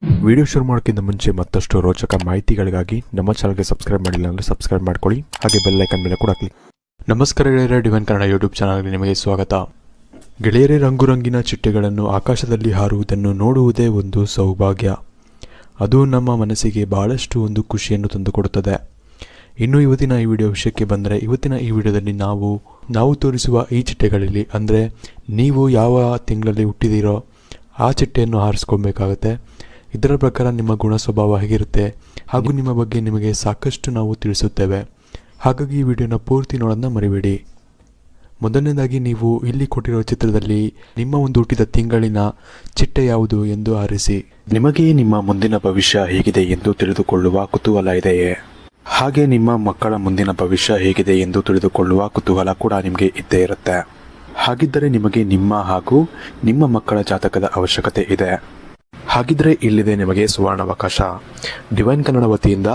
Video ಶುರು ಮಾಡೋಕ್ಕಿಂತ ಮುಂಚೆ ಮತ್ತಷ್ಟು ರೋಚಕ ಮಾಹಿತಿಗಳಿಗಾಗಿ ನಮ್ಮ ಚಾನಲ್ಗೆ ಸಬ್ಸ್ಕ್ರೈಬ್ ಮಾಡಿಲ್ಲ ಅಂದರೆ ಸಬ್ಸ್ಕ್ರೈಬ್ ಮಾಡ್ಕೊಳ್ಳಿ, ಹಾಗೆ ಬೆಲ್ ಐಕನ್ ಮೇಲೆ ಕೂಡ ಕ್ಲಿಕ್. ನಮಸ್ಕಾರ ಗೆಳೆಯರೇ, ಡಿವೈನ್ ಕನ್ನಡ ಯೂಟ್ಯೂಬ್ ಚಾನಲ್ಗೆ ನಿಮಗೆ ಸ್ವಾಗತ. ಗೆಳೆಯರೇ, ರಂಗುರಂಗಿನ ಚಿಟ್ಟೆಗಳನ್ನು ಆಕಾಶದಲ್ಲಿ ಹಾರುವುದನ್ನು ನೋಡುವುದೇ ಒಂದು ಸೌಭಾಗ್ಯ. ಅದು ನಮ್ಮ ಮನಸ್ಸಿಗೆ ಬಹಳಷ್ಟು ಒಂದು ಖುಷಿಯನ್ನು ತಂದುಕೊಡುತ್ತದೆ. ಇನ್ನು ಇವತ್ತಿನ ಈ ವಿಡಿಯೋ ವಿಷಯಕ್ಕೆ ಬಂದರೆ, ಇವತ್ತಿನ ಈ ವಿಡಿಯೋದಲ್ಲಿ ನಾವು ತೋರಿಸುವ ಈ ಚಿಟ್ಟೆಗಳಲ್ಲಿ ಅಂದರೆ ನೀವು ಯಾವ ತಿಂಗಳಲ್ಲಿ ಹುಟ್ಟಿದಿರೋ ಆ ಚಿಟ್ಟೆಯನ್ನು ಹಾರಿಸ್ಕೊಬೇಕಾಗತ್ತೆ. ಇದರ ಪ್ರಕಾರ ನಿಮ್ಮ ಗುಣ ಸ್ವಭಾವ ಹೇಗಿರುತ್ತೆ ಹಾಗೂ ನಿಮ್ಮ ಬಗ್ಗೆ ನಿಮಗೆ ಸಾಕಷ್ಟು ನಾವು ತಿಳಿಸುತ್ತೇವೆ. ಹಾಗಾಗಿ ಈ ವಿಡಿಯೋನ ಪೂರ್ತಿ ನೋಡೋದನ್ನ ಮರಿಬೇಡಿ. ಮೊದಲನೇದಾಗಿ ನೀವು ಇಲ್ಲಿ ಕೊಟ್ಟಿರೋ ಚಿತ್ರದಲ್ಲಿ ನಿಮ್ಮ ಒಂದು ಹುಟ್ಟಿದ ತಿಂಗಳಿನ ಚಿಟ್ಟೆ ಯಾವುದು ಎಂದು ಆರಿಸಿ. ನಿಮಗೆ ನಿಮ್ಮ ಮುಂದಿನ ಭವಿಷ್ಯ ಹೇಗಿದೆ ಎಂದು ತಿಳಿದುಕೊಳ್ಳುವ ಕುತೂಹಲ ಇದೆಯೇ? ಹಾಗೆ ನಿಮ್ಮ ಮಕ್ಕಳ ಮುಂದಿನ ಭವಿಷ್ಯ ಹೇಗಿದೆ ಎಂದು ತಿಳಿದುಕೊಳ್ಳುವ ಕುತೂಹಲ ಕೂಡ ನಿಮಗೆ ಇದ್ದೇ ಇರುತ್ತೆ. ಹಾಗಿದ್ದರೆ ನಿಮಗೆ ನಿಮ್ಮ ಹಾಗೂ ನಿಮ್ಮ ಮಕ್ಕಳ ಜಾತಕದ ಅವಶ್ಯಕತೆ ಇದೆ. ಹಾಗಿದ್ರೆ ಇಲ್ಲಿದೆ ನಿಮಗೆ ಸುವರ್ಣಾವಕಾಶ. ಡಿವೈನ್ ಕನ್ನಡ ವತಿಯಿಂದ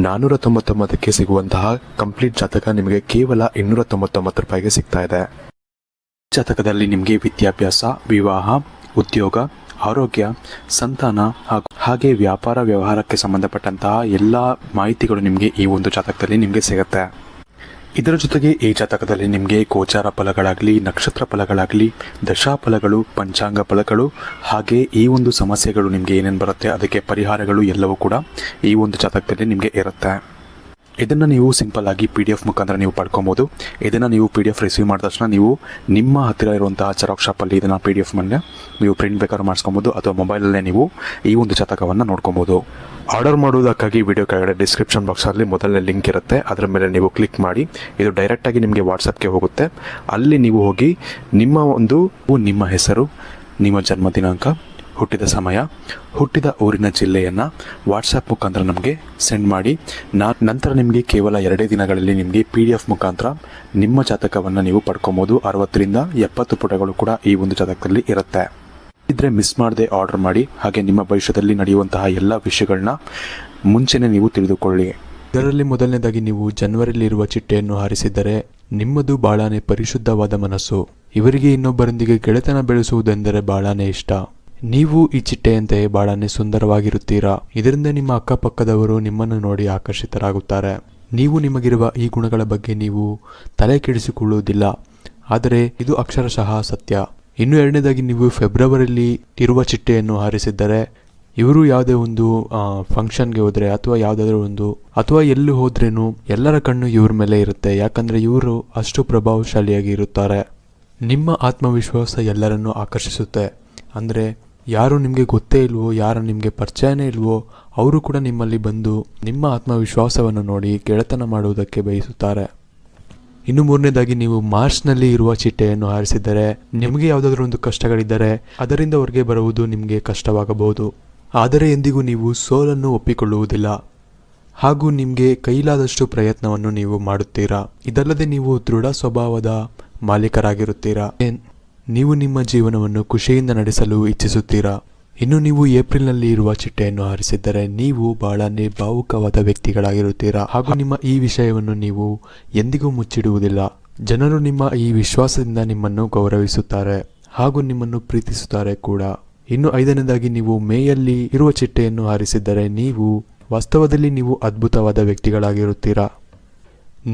499ಕ್ಕೆ ಸಿಗುವಂತಹ ಕಂಪ್ಲೀಟ್ ಜಾತಕ ನಿಮಗೆ ಕೇವಲ 299 ರೂಪಾಯಿಗೆ ಸಿಗ್ತಾ ಇದೆ. ಜಾತಕದಲ್ಲಿ ನಿಮಗೆ ವಿದ್ಯಾಭ್ಯಾಸ, ವಿವಾಹ, ಉದ್ಯೋಗ, ಆರೋಗ್ಯ, ಸಂತಾನ ಹಾಗೆ ವ್ಯಾಪಾರ ವ್ಯವಹಾರಕ್ಕೆ ಸಂಬಂಧಪಟ್ಟಂತಹ ಎಲ್ಲ ಮಾಹಿತಿಗಳು ನಿಮಗೆ ಈ ಒಂದು ಜಾತಕದಲ್ಲಿ ನಿಮಗೆ ಸಿಗುತ್ತೆ. ಇದರ ಜೊತೆಗೆ ಈ ಜಾತಕದಲ್ಲಿ ನಿಮಗೆ ಗೋಚಾರ ಫಲಗಳಾಗಲಿ, ನಕ್ಷತ್ರ ಫಲಗಳಾಗಲಿ, ದಶಾಫಲಗಳು, ಪಂಚಾಂಗ ಫಲಗಳು, ಹಾಗೆ ಈ ಒಂದು ಸಮಸ್ಯೆಗಳು ನಿಮಗೆ ಏನೇನು ಬರುತ್ತೆ ಅದಕ್ಕೆ ಪರಿಹಾರಗಳು ಎಲ್ಲವೂ ಕೂಡ ಈ ಒಂದು ಜಾತಕದಲ್ಲಿ ನಿಮಗೆ ಇರುತ್ತೆ. ಇದನ್ನು ನೀವು ಸಿಂಪಲ್ ಆಗಿ PDF ಮುಖಾಂತರ ನೀವು ಪಡ್ಕೊಬೋದು. ಇದನ್ನು ನೀವು PDF ರಿಸೀವ್ ಮಾಡಿದ ತಕ್ಷಣ ನೀವು ನಿಮ್ಮ ಹತ್ತಿರ ಇರುವಂತಹ ಜೆರಾಕ್ಸ್ ಶಾಪಲ್ಲಿ ಇದನ್ನು PDF ಮೇಲೆ ನೀವು ಪ್ರಿಂಟ್ ಬೇಕಾದ್ರೂ ಮಾಡಿಸ್ಕೊಬೋದು, ಅಥವಾ ಮೊಬೈಲಲ್ಲೇ ನೀವು ಈ ಒಂದು ಜಾತಕವನ್ನು ನೋಡ್ಕೊಬೋದು. ಆರ್ಡರ್ ಮಾಡುವುದಕ್ಕಾಗಿ ವಿಡಿಯೋ ಕೆಳಗಡೆ ಡಿಸ್ಕ್ರಿಪ್ಷನ್ ಬಾಕ್ಸಲ್ಲಿ ಮೊದಲನೇ ಲಿಂಕ್ ಇರುತ್ತೆ, ಅದರ ಮೇಲೆ ನೀವು ಕ್ಲಿಕ್ ಮಾಡಿ ಇದು ಡೈರೆಕ್ಟಾಗಿ ನಿಮಗೆ ವಾಟ್ಸಪ್ಗೆ ಹೋಗುತ್ತೆ. ಅಲ್ಲಿ ನೀವು ಹೋಗಿ ನಿಮ್ಮ ಹೆಸರು, ನಿಮ್ಮ ಜನ್ಮ ದಿನಾಂಕ, ಹುಟ್ಟಿದ ಸಮಯ, ಹುಟ್ಟಿದ ಊರಿನ ಜಿಲ್ಲೆಯನ್ನು ವಾಟ್ಸಪ್ ಮುಖಾಂತರ ನಮಗೆ ಸೆಂಡ್ ಮಾಡಿ. ನಂತರ ನಿಮಗೆ ಕೇವಲ 2 ದಿನಗಳಲ್ಲಿ ನಿಮಗೆ PDF ಮುಖಾಂತರ ನಿಮ್ಮ ಜಾತಕವನ್ನು ನೀವು ಪಡ್ಕೊಬೋದು. 60ರಿಂದ 70 ಪುಟಗಳು ಕೂಡ ಈ ಒಂದು ಜಾತಕದಲ್ಲಿ ಇರುತ್ತೆ. ಇದ್ರೆ ಮಿಸ್ ಮಾಡದೆ ಆರ್ಡರ್ ಮಾಡಿ, ಹಾಗೆ ನಿಮ್ಮ ಭವಿಷ್ಯದಲ್ಲಿ ನಡೆಯುವಂತಹ ಎಲ್ಲ ವಿಷಯಗಳನ್ನ ಮುಂಚೆನೇ ನೀವು ತಿಳಿದುಕೊಳ್ಳಿ. ಇದರಲ್ಲಿ ಮೊದಲನೇದಾಗಿ ನೀವು ಜನವರಿಯಲ್ಲಿರುವ ಚಿಟ್ಟೆಯನ್ನು ಹಾರಿಸಿದರೆ ನಿಮ್ಮದು ಬಹಳನೇ ಪರಿಶುದ್ಧವಾದ ಮನಸ್ಸು. ಇವರಿಗೆ ಇನ್ನೊಬ್ಬರೊಂದಿಗೆ ಗೆಳೆತನ ಬೆಳೆಸುವುದೆಂದರೆ ಬಹಳನೇ ಇಷ್ಟ. ನೀವು ಈ ಚಿಟ್ಟೆಯಂತೆಯೇ ಬಹಳನೇ ಸುಂದರವಾಗಿರುತ್ತೀರಾ. ಇದರಿಂದ ನಿಮ್ಮ ಅಕ್ಕಪಕ್ಕದವರು ನಿಮ್ಮನ್ನು ನೋಡಿ ಆಕರ್ಷಿತರಾಗುತ್ತಾರೆ. ನೀವು ನಿಮಗಿರುವ ಈ ಗುಣಗಳ ಬಗ್ಗೆ ನೀವು ತಲೆ ಕೆಡಿಸಿಕೊಳ್ಳುವುದಿಲ್ಲ, ಆದರೆ ಇದು ಅಕ್ಷರಶಃ ಸತ್ಯ. ಇನ್ನು ಎರಡನೇದಾಗಿ ನೀವು ಫೆಬ್ರವರಿಯಲ್ಲಿ ಇರುವ ಚಿಟ್ಟೆಯನ್ನು ಹಾರಿಸಿದ್ದರೆ ಇವರು ಯಾವುದೇ ಒಂದು ಫಂಕ್ಷನ್ಗೆ ಹೋದರೆ ಅಥವಾ ಎಲ್ಲಿ ಹೋದ್ರೇನು ಎಲ್ಲರ ಕಣ್ಣು ಇವ್ರ ಮೇಲೆ ಇರುತ್ತೆ. ಯಾಕಂದರೆ ಇವರು ಅಷ್ಟು ಪ್ರಭಾವಶಾಲಿಯಾಗಿ ಇರುತ್ತಾರೆ. ನಿಮ್ಮ ಆತ್ಮವಿಶ್ವಾಸ ಎಲ್ಲರನ್ನೂ ಆಕರ್ಷಿಸುತ್ತೆ. ಅಂದರೆ ಯಾರು ನಿಮಗೆ ಗೊತ್ತೇ ಇಲ್ವೋ, ಯಾರು ನಿಮಗೆ ಪರಿಚಯನೇ ಇಲ್ವೋ, ಅವರು ಕೂಡ ನಿಮ್ಮಲ್ಲಿ ಬಂದು ನಿಮ್ಮ ಆತ್ಮವಿಶ್ವಾಸವನ್ನು ನೋಡಿ ಗೆಳೆತನ ಮಾಡುವುದಕ್ಕೆ ಬಯಸುತ್ತಾರೆ. ಇನ್ನು ಮೂರನೇದಾಗಿ ನೀವು ಮಾರ್ಚ್ನಲ್ಲಿ ಇರುವ ಚಿಟ್ಟೆಯನ್ನು ಹಾರಿಸಿದರೆ ನಿಮಗೆ ಯಾವುದಾದ್ರೂ ಒಂದು ಕಷ್ಟಗಳಿದ್ದರೆ ಅದರಿಂದ ಹೊರಗೆ ಬರುವುದು ನಿಮಗೆ ಕಷ್ಟವಾಗಬಹುದು. ಆದರೆ ಎಂದಿಗೂ ನೀವು ಸೋಲನ್ನು ಒಪ್ಪಿಕೊಳ್ಳುವುದಿಲ್ಲ ಹಾಗೂ ನಿಮಗೆ ಕೈಲಾದಷ್ಟು ಪ್ರಯತ್ನವನ್ನು ನೀವು ಮಾಡುತ್ತೀರಾ. ಇದಲ್ಲದೆ ನೀವು ದೃಢ ಸ್ವಭಾವದ ಮಾಲೀಕರಾಗಿರುತ್ತೀರಾ. ನೀವು ನಿಮ್ಮ ಜೀವನವನ್ನು ಖುಷಿಯಿಂದ ನಡೆಸಲು ಇಚ್ಛಿಸುತ್ತೀರಾ. ಇನ್ನು ನೀವು ಏಪ್ರಿಲ್ನಲ್ಲಿ ಇರುವ ಚಿಟ್ಟೆಯನ್ನು ಹಾರಿಸಿದ್ದರೆ ನೀವು ಬಹಳನೇ ಭಾವುಕವಾದ ವ್ಯಕ್ತಿಗಳಾಗಿರುತ್ತೀರಾ ಹಾಗೂ ನಿಮ್ಮ ಈ ವಿಷಯವನ್ನು ನೀವು ಎಂದಿಗೂ ಮುಚ್ಚಿಡುವುದಿಲ್ಲ. ಜನರು ನಿಮ್ಮ ಈ ವಿಶ್ವಾಸದಿಂದ ನಿಮ್ಮನ್ನು ಗೌರವಿಸುತ್ತಾರೆ ಹಾಗೂ ನಿಮ್ಮನ್ನು ಪ್ರೀತಿಸುತ್ತಾರೆ ಕೂಡ. ಇನ್ನು 5ನೇದಾಗಿ ನೀವು ಮೇಯಲ್ಲಿ ಇರುವ ಚಿಟ್ಟೆಯನ್ನು ಹಾರಿಸಿದ್ದರೆ ವಾಸ್ತವದಲ್ಲಿ ನೀವು ಅದ್ಭುತವಾದ ವ್ಯಕ್ತಿಗಳಾಗಿರುತ್ತೀರಾ.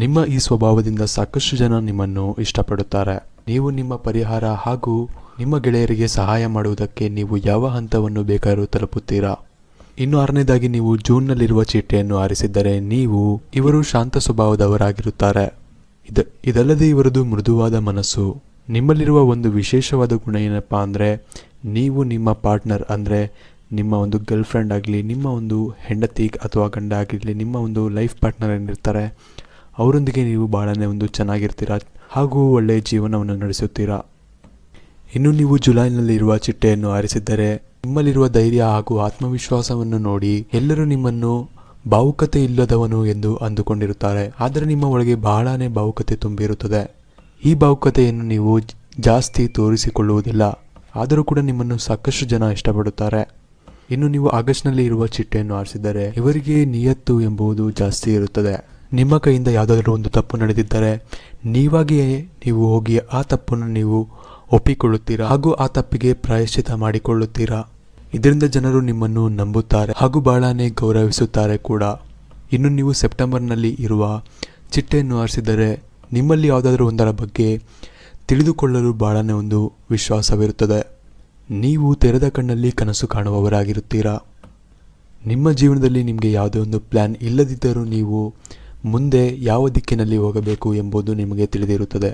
ನಿಮ್ಮ ಈ ಸ್ವಭಾವದಿಂದ ಸಾಕಷ್ಟು ಜನ ನಿಮ್ಮನ್ನು ಇಷ್ಟಪಡುತ್ತಾರೆ. ನೀವು ನಿಮ್ಮ ಪರಿಹಾರ ಹಾಗೂ ನಿಮ್ಮ ಗೆಳೆಯರಿಗೆ ಸಹಾಯ ಮಾಡುವುದಕ್ಕೆ ನೀವು ಯಾವ ಹಂತವನ್ನು ಬೇಕಾದರೂ ತಲುಪುತ್ತೀರಾ. ಇನ್ನು 6ನೇದಾಗಿ ನೀವು ಜೂನ್ನಲ್ಲಿರುವ ಚಿಟ್ಟೆಯನ್ನು ಹಾರಿಸಿದ್ದರೆ ಇವರು ಶಾಂತ ಸ್ವಭಾವದವರಾಗಿರುತ್ತಾರೆ. ಇದಲ್ಲದೆ ಇವರದು ಮೃದುವಾದ ಮನಸ್ಸು. ನಿಮ್ಮಲ್ಲಿರುವ ಒಂದು ವಿಶೇಷವಾದ ಗುಣ ಏನಪ್ಪಾ ಅಂದರೆ ನೀವು ನಿಮ್ಮ ಪಾರ್ಟ್ನರ್ ಅಂದರೆ ನಿಮ್ಮ ಒಂದು ಗರ್ಲ್ ಫ್ರೆಂಡ್ ಆಗಲಿ, ನಿಮ್ಮ ಒಂದು ಹೆಂಡತಿ ಅಥವಾ ಗಂಡ ಆಗಿರಲಿ, ನಿಮ್ಮ ಒಂದು ಲೈಫ್ ಪಾರ್ಟ್ನರ್ ಏನಿರ್ತಾರೆ ಅವರೊಂದಿಗೆ ನೀವು ಬಹಳನೇ ಒಂದು ಚೆನ್ನಾಗಿರ್ತೀರಾ ಹಾಗೂ ಒಳ್ಳೆಯ ಜೀವನವನ್ನು ನಡೆಸುತ್ತೀರಾ. ಇನ್ನು ನೀವು ಜುಲೈನಲ್ಲಿ ಇರುವ ಚಿಟ್ಟೆಯನ್ನು ಹಾರಿಸಿದ್ದರೆ ನಿಮ್ಮಲ್ಲಿರುವ ಧೈರ್ಯ ಹಾಗೂ ಆತ್ಮವಿಶ್ವಾಸವನ್ನು ನೋಡಿ ಎಲ್ಲರೂ ನಿಮ್ಮನ್ನು ಭಾವುಕತೆ ಇಲ್ಲದವನು ಎಂದು ಅಂದುಕೊಂಡಿರುತ್ತಾರೆ. ಆದರೆ ನಿಮ್ಮ ಒಳಗೆ ಬಹಳನೇ ಭಾವುಕತೆ ತುಂಬಿರುತ್ತದೆ. ಈ ಭಾವುಕತೆಯನ್ನು ನೀವು ಜಾಸ್ತಿ ತೋರಿಸಿಕೊಳ್ಳುವುದಿಲ್ಲ, ಆದರೂ ಕೂಡ ನಿಮ್ಮನ್ನು ಸಾಕಷ್ಟು ಜನ ಇಷ್ಟಪಡುತ್ತಾರೆ. ಇನ್ನು ನೀವು ಆಗಸ್ಟ್ನಲ್ಲಿ ಇರುವ ಚಿಟ್ಟೆಯನ್ನು ಹಾರಿಸಿದರೆ ಇವರಿಗೆ ನಿಯತ್ತು ಎಂಬುದು ಜಾಸ್ತಿ ಇರುತ್ತದೆ. ನಿಮ್ಮ ಕೈಯಿಂದ ಯಾವುದಾದ್ರೂ ಒಂದು ತಪ್ಪು ನಡೆದಿದ್ದರೆ ನೀವಾಗಿಯೇ ನೀವು ಹೋಗಿ ಆ ತಪ್ಪನ್ನು ನೀವು ಒಪ್ಪಿಕೊಳ್ಳುತ್ತೀರಾ ಹಾಗೂ ಆ ತಪ್ಪಿಗೆ ಪ್ರಾಯಶ್ಚಿತ ಮಾಡಿಕೊಳ್ಳುತ್ತೀರಾ. ಇದರಿಂದ ಜನರು ನಿಮ್ಮನ್ನು ನಂಬುತ್ತಾರೆ ಹಾಗೂ ಬಹಳನೇ ಗೌರವಿಸುತ್ತಾರೆ ಕೂಡ. ಇನ್ನು ನೀವು ಸೆಪ್ಟೆಂಬರ್ನಲ್ಲಿ ಇರುವ ಚಿಟ್ಟೆಯನ್ನು ಆರಿಸಿದರೆ ನಿಮ್ಮಲ್ಲಿ ಯಾವುದಾದ್ರೂ ಒಂದರ ಬಗ್ಗೆ ತಿಳಿದುಕೊಳ್ಳಲು ಬಹಳನೇ ಒಂದು ವಿಶ್ವಾಸವಿರುತ್ತದೆ. ನೀವು ತೆರೆದ ಕಣ್ಣಲ್ಲಿ ಕನಸು ಕಾಣುವವರಾಗಿರುತ್ತೀರಾ. ನಿಮ್ಮ ಜೀವನದಲ್ಲಿ ನಿಮಗೆ ಯಾವುದೇ ಒಂದು ಪ್ಲ್ಯಾನ್ ಇಲ್ಲದಿದ್ದರೂ ನೀವು ಮುಂದೆ ಯಾವ ದಿಕ್ಕಿನಲ್ಲಿ ಹೋಗಬೇಕು ಎಂಬುದು ನಿಮಗೆ ತಿಳಿದಿರುತ್ತದೆ.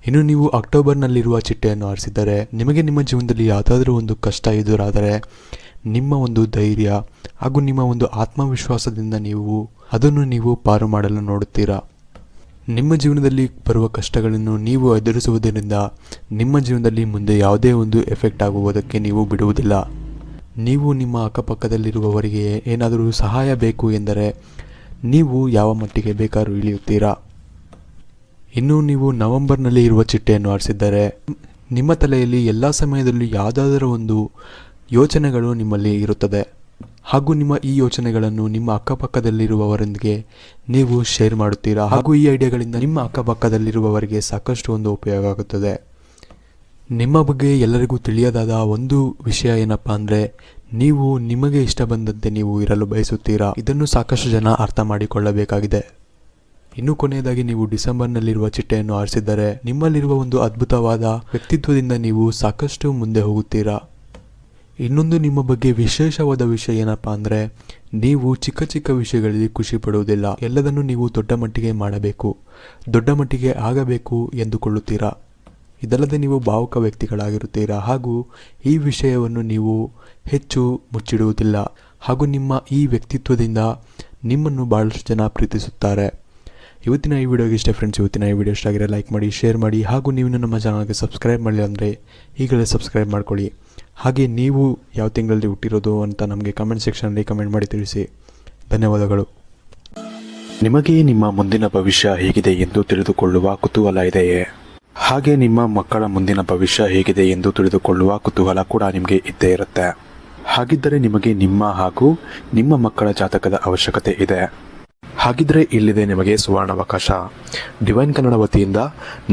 ಇನ್ನು ನೀವು ಅಕ್ಟೋಬರ್ನಲ್ಲಿರುವ ಚಿಟ್ಟೆಯನ್ನು ಆರಿಸಿದರೆ ನಿಮಗೆ ನಿಮ್ಮ ಜೀವನದಲ್ಲಿ ಯಾವುದಾದ್ರೂ ಒಂದು ಕಷ್ಟ ಎದುರಾದರೆ ನಿಮ್ಮ ಒಂದು ಧೈರ್ಯ ಹಾಗೂ ನಿಮ್ಮ ಒಂದು ಆತ್ಮವಿಶ್ವಾಸದಿಂದ ನೀವು ಪಾರು ಮಾಡಲು ನೋಡುತ್ತೀರಾ. ನಿಮ್ಮ ಜೀವನದಲ್ಲಿ ಬರುವ ಕಷ್ಟಗಳನ್ನು ನೀವು ಎದುರಿಸುವುದರಿಂದ ನಿಮ್ಮ ಜೀವನದಲ್ಲಿ ಮುಂದೆ ಯಾವುದೇ ಒಂದು ಎಫೆಕ್ಟ್ ಆಗುವುದಕ್ಕೆ ನೀವು ಬಿಡುವುದಿಲ್ಲ. ನೀವು ನಿಮ್ಮ ಅಕ್ಕಪಕ್ಕದಲ್ಲಿರುವವರಿಗೆ ಏನಾದರೂ ಸಹಾಯ ಬೇಕು ಎಂದರೆ ನೀವು ಯಾವ ಮಟ್ಟಿಗೆ ಬೇಕಾದ್ರೂ ಇಳಿಯುತ್ತೀರಾ. ಇನ್ನು ನೀವು ನವೆಂಬರ್ನಲ್ಲಿ ಇರುವ ಚಿಟ್ಟೆಯನ್ನು ಆರಿಸಿದ್ದರೆ ನಿಮ್ಮ ತಲೆಯಲ್ಲಿ ಎಲ್ಲ ಸಮಯದಲ್ಲಿ ಯಾವುದಾದರೂ ಒಂದು ಯೋಚನೆಗಳು ನಿಮ್ಮಲ್ಲಿ ಇರುತ್ತದೆ ಹಾಗೂ ನಿಮ್ಮ ಈ ಯೋಚನೆಗಳನ್ನು ನಿಮ್ಮ ಅಕ್ಕಪಕ್ಕದಲ್ಲಿರುವವರೊಂದಿಗೆ ನೀವು ಶೇರ್ ಮಾಡುತ್ತೀರಾ ಹಾಗೂ ಈ ಐಡಿಯಾಗಳಿಂದ ನಿಮ್ಮ ಅಕ್ಕಪಕ್ಕದಲ್ಲಿರುವವರಿಗೆ ಸಾಕಷ್ಟು ಒಂದು ಉಪಯೋಗ ಆಗುತ್ತದೆ. ನಿಮ್ಮ ಬಗ್ಗೆ ಎಲ್ಲರಿಗೂ ತಿಳಿಯದಾದ ಒಂದು ವಿಷಯ ಏನಪ್ಪ ಅಂದರೆ ನೀವು ನಿಮಗೆ ಇಷ್ಟ ಬಂದಂತೆ ನೀವು ಇರಲು ಬಯಸುತ್ತೀರಾ. ಇದನ್ನು ಸಾಕಷ್ಟು ಜನ ಅರ್ಥ ಮಾಡಿಕೊಳ್ಳಬೇಕಾಗಿದೆ. ಇನ್ನು ಕೊನೆಯದಾಗಿ ನೀವು ಡಿಸೆಂಬರ್ನಲ್ಲಿರುವ ಚಿಟ್ಟೆಯನ್ನು ಆರಿಸಿದ್ದರೆ ನಿಮ್ಮಲ್ಲಿರುವ ಒಂದು ಅದ್ಭುತವಾದ ವ್ಯಕ್ತಿತ್ವದಿಂದ ನೀವು ಸಾಕಷ್ಟು ಮುಂದೆ ಹೋಗುತ್ತೀರಾ. ಇನ್ನೊಂದು ನಿಮ್ಮ ಬಗ್ಗೆ ವಿಶೇಷವಾದ ವಿಷಯ ಏನಪ್ಪ ಅಂದರೆ ನೀವು ಚಿಕ್ಕ ಚಿಕ್ಕ ವಿಷಯಗಳಲ್ಲಿ ಖುಷಿ ಪಡುವುದಿಲ್ಲ. ಎಲ್ಲದನ್ನು ನೀವು ದೊಡ್ಡ ಮಟ್ಟಿಗೆ ಮಾಡಬೇಕು, ದೊಡ್ಡ ಮಟ್ಟಿಗೆ ಆಗಬೇಕು ಎಂದುಕೊಳ್ಳುತ್ತೀರಾ. ಇದಲ್ಲದೆ ನೀವು ಭಾವುಕ ವ್ಯಕ್ತಿಗಳಾಗಿರುತ್ತೀರಾ ಹಾಗೂ ಈ ವಿಷಯವನ್ನು ನೀವು ಹೆಚ್ಚು ಮುಚ್ಚಿಡುವುದಿಲ್ಲ ಹಾಗೂ ನಿಮ್ಮ ಈ ವ್ಯಕ್ತಿತ್ವದಿಂದ ನಿಮ್ಮನ್ನು ಭಾಳಷ್ಟು ಜನ ಪ್ರೀತಿಸುತ್ತಾರೆ. ಇವತ್ತಿನ ಈ ವಿಡಿಯೋಗೆ ಇಷ್ಟ ಫ್ರೆಂಡ್ಸ್. ಇವತ್ತಿನ ಈ ವಿಡಿಯೋ ಇಷ್ಟ ಆಗಿರೋ ಲೈಕ್ ಮಾಡಿ, ಶೇರ್ ಮಾಡಿ ಹಾಗೂ ನೀವು ನಮ್ಮ ಚಾನಲ್ಗೆ ಸಬ್ಸ್ಕ್ರೈಬ್ ಮಾಡಿಲ್ಲ ಅಂದರೆ ಈಗಲೇ ಸಬ್ಸ್ಕ್ರೈಬ್ ಮಾಡ್ಕೊಳ್ಳಿ. ಹಾಗೆ ನೀವು ಯಾವ ತಿಂಗಳಲ್ಲಿ ಹುಟ್ಟಿರೋದು ಅಂತ ನಮಗೆ ಕಮೆಂಟ್ ಸೆಕ್ಷನಲ್ಲಿ ಕಮೆಂಟ್ ಮಾಡಿ ತಿಳಿಸಿ. ಧನ್ಯವಾದಗಳು. ನಿಮಗೆ ನಿಮ್ಮ ಮುಂದಿನ ಭವಿಷ್ಯ ಹೇಗಿದೆ ಎಂದು ತಿಳಿದುಕೊಳ್ಳುವ ಕುತೂಹಲ ಇದೆಯೇ? ಹಾಗೆ ನಿಮ್ಮ ಮಕ್ಕಳ ಮುಂದಿನ ಭವಿಷ್ಯ ಹೇಗಿದೆ ಎಂದು ತಿಳಿದುಕೊಳ್ಳುವ ಕುತೂಹಲ ಕೂಡ ನಿಮಗೆ ಇದ್ದೇ ಇರುತ್ತೆ. ಹಾಗಿದ್ದರೆ ನಿಮಗೆ ನಿಮ್ಮ ಹಾಗೂ ನಿಮ್ಮ ಮಕ್ಕಳ ಜಾತಕದ ಅವಶ್ಯಕತೆ ಇದೆ. ಹಾಗಿದ್ರೆ ಇಲ್ಲಿದೆ ನಿಮಗೆ ಸುವರ್ಣಾವಕಾಶ. ಡಿವೈನ್ ಕನ್ನಡ ವತಿಯಿಂದ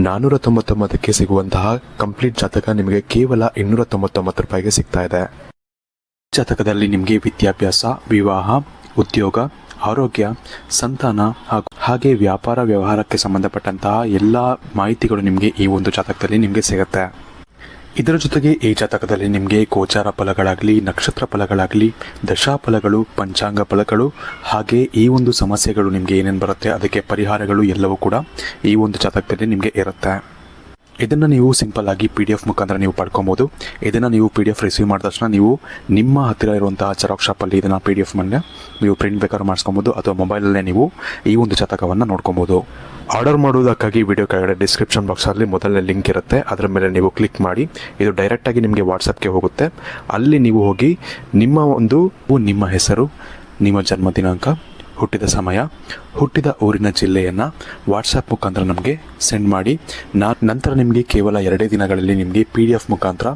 499ಕ್ಕೆ ಸಿಗುವಂತಹ ಕಂಪ್ಲೀಟ್ ಜಾತಕ ನಿಮಗೆ ಕೇವಲ 299 ರೂಪಾಯಿಗೆ ಸಿಗ್ತಾ ಇದೆ. ಜಾತಕದಲ್ಲಿ ನಿಮಗೆ ವಿದ್ಯಾಭ್ಯಾಸ, ವಿವಾಹ, ಉದ್ಯೋಗ, ಆರೋಗ್ಯ, ಸಂತಾನ ಹಾಗೆ ವ್ಯಾಪಾರ ವ್ಯವಹಾರಕ್ಕೆ ಸಂಬಂಧಪಟ್ಟಂತಹ ಎಲ್ಲ ಮಾಹಿತಿಗಳು ನಿಮಗೆ ಈ ಒಂದು ಜಾತಕದಲ್ಲಿ ನಿಮಗೆ ಸಿಗುತ್ತೆ. ಇದರ ಜೊತೆಗೆ ಈ ಜಾತಕದಲ್ಲಿ ನಿಮಗೆ ಗೋಚಾರ ಫಲಗಳಾಗಲಿ, ನಕ್ಷತ್ರ ಫಲಗಳಾಗಲಿ, ದಶಾಫಲಗಳು, ಪಂಚಾಂಗ ಫಲಗಳು ಹಾಗೆ ಈ ಒಂದು ಸಮಸ್ಯೆಗಳು ನಿಮಗೆ ಏನೇನು ಬರುತ್ತೆ ಅದಕ್ಕೆ ಪರಿಹಾರಗಳು ಎಲ್ಲವೂ ಕೂಡ ಈ ಒಂದು ಜಾತಕದಲ್ಲಿ ನಿಮಗೆ ಇರುತ್ತೆ. ಇದನ್ನು ನೀವು ಸಿಂಪಲ್ ಆಗಿ PDF ಮುಖಾಂತರ ನೀವು ಪಡ್ಕೊಬೋದು. ಇದನ್ನು ನೀವು PDF ರಿಸೀವ್ ಮಾಡಿದ ತಕ್ಷಣ ನೀವು ನಿಮ್ಮ ಹತ್ತಿರ ಇರುವಂತಹ ಜೆರಾಕ್ಸ್ ಶಾಪಲ್ಲಿ ಇದನ್ನು PDF ಮೇಲೆ ನೀವು ಪ್ರಿಂಟ್ ಬೇಕಾದ್ರೂ ಮಾಡಿಸ್ಕೊಬೋದು ಅಥವಾ ಮೊಬೈಲಲ್ಲೇ ನೀವು ಈ ಒಂದು ಜಾತಕವನ್ನು ನೋಡ್ಕೊಬೋದು. ಆರ್ಡರ್ ಮಾಡುವುದಕ್ಕಾಗಿ ವಿಡಿಯೋ ಕೆಳಗಡೆ ಡಿಸ್ಕ್ರಿಪ್ಷನ್ ಬಾಕ್ಸಲ್ಲಿ ಮೊದಲನೇ ಲಿಂಕ್ ಇರುತ್ತೆ, ಅದರ ಮೇಲೆ ನೀವು ಕ್ಲಿಕ್ ಮಾಡಿ ಇದು ಡೈರೆಕ್ಟಾಗಿ ನಿಮಗೆ ವಾಟ್ಸಪ್ಗೆ ಹೋಗುತ್ತೆ. ಅಲ್ಲಿ ನೀವು ಹೋಗಿ ನಿಮ್ಮ ಹೆಸರು, ನಿಮ್ಮ ಜನ್ಮ ದಿನಾಂಕ, ಹುಟ್ಟಿದ ಸಮಯ, ಹುಟ್ಟಿದ ಊರಿನ ಜಿಲ್ಲೆಯನ್ನು ವಾಟ್ಸಪ್ ಮುಖಾಂತರ ನಮಗೆ ಸೆಂಡ್ ಮಾಡಿ ನಂತರ ನಿಮಗೆ ಕೇವಲ 2 ದಿನಗಳಲ್ಲಿ ನಿಮಗೆ PDF ಮುಖಾಂತರ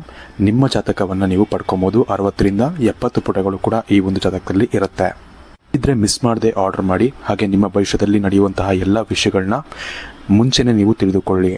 ನಿಮ್ಮ ಜಾತಕವನ್ನು ನೀವು ಪಡ್ಕೊಬೋದು. 60ರಿಂದ 70 ಪುಟಗಳು ಕೂಡ ಈ ಒಂದು ಜಾತಕದಲ್ಲಿ ಇರುತ್ತೆ. ಇದ್ರೆ ಮಿಸ್ ಮಾಡದೆ ಆರ್ಡರ್ ಮಾಡಿ. ಹಾಗೆ ನಿಮ್ಮ ಭವಿಷ್ಯದಲ್ಲಿ ನಡೆಯುವಂತಹ ಎಲ್ಲ ವಿಷಯಗಳನ್ನ ಮುಂಚೆನೇ ನೀವು ತಿಳಿದುಕೊಳ್ಳಿ.